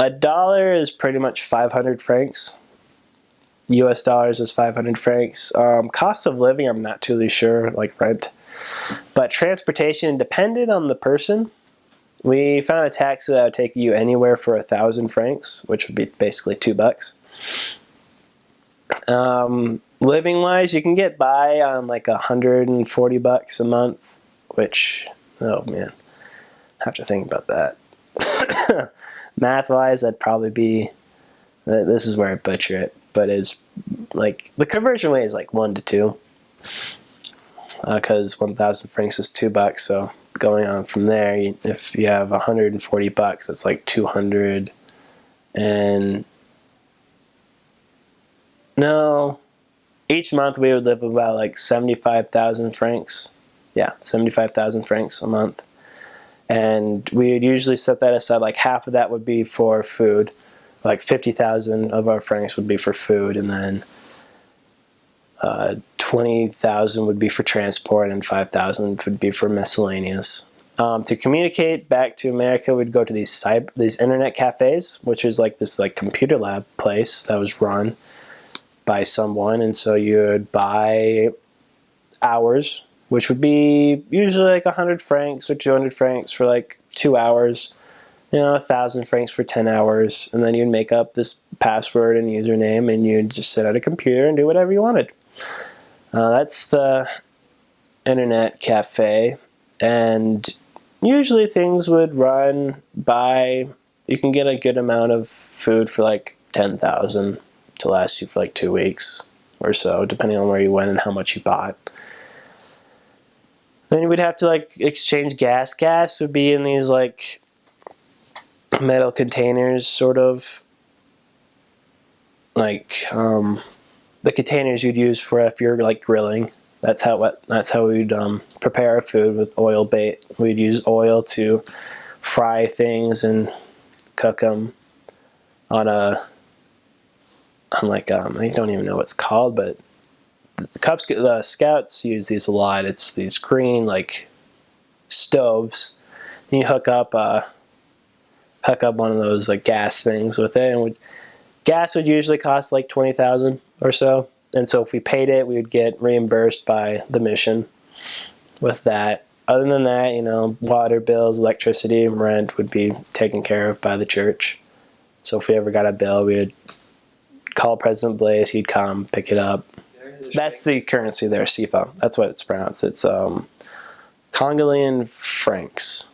A dollar is pretty much 500 francs. US dollars is 500 francs. Cost of living, I'm not totally sure, like rent. But transportation depended on the person. We found a taxi that would take you anywhere for 1,000 francs, which would be basically $2. Living wise, you can get by on like $140 a month, which, oh man, I have to think about that. Math wise, that'd probably be, this is where I butcher it, but is like the conversion rate is like 1 to 2, because 1,000 francs is $2. So going on from there, if you have $140, it's like 200 and no. Each month we would live about like 75,000 francs. Yeah, 75,000 francs a month. And we would usually set that aside, like half of that would be for food. Like 50,000 of our francs would be for food, and then 20,000 would be for transport, and 5,000 would be for miscellaneous. To communicate back to America, we'd go to these internet cafes, which is like this like computer lab place that was run by someone, and so you would buy hours, which would be usually like 100 francs or 200 francs for like 2 hours, 1,000 francs for 10 hours, and then you'd make up this password and username, and you'd just sit at a computer and do whatever you wanted. That's the internet cafe, and usually things would run by, you can get a good amount of food for like 10,000 to last you for like 2 weeks or so, depending on where you went and how much you bought. Then you would have to like exchange gas. Gas would be in these like metal containers, sort of like the containers you'd use for if you're like grilling. That's how we'd prepare our food with oil bait. We'd use oil to fry things and cook them on I don't even know what it's called, but the Scouts use these a lot. It's these green like stoves. And you hook up one of those like gas things with it, and gas would usually cost like 20,000 or so. And so if we paid it, we would get reimbursed by the mission with that. Other than that, water bills, electricity, rent would be taken care of by the church. So if we ever got a bill, we would call President Blaise, he'd come, pick it up. That's the currency there, CFA. That's what it's pronounced. It's Congolian francs.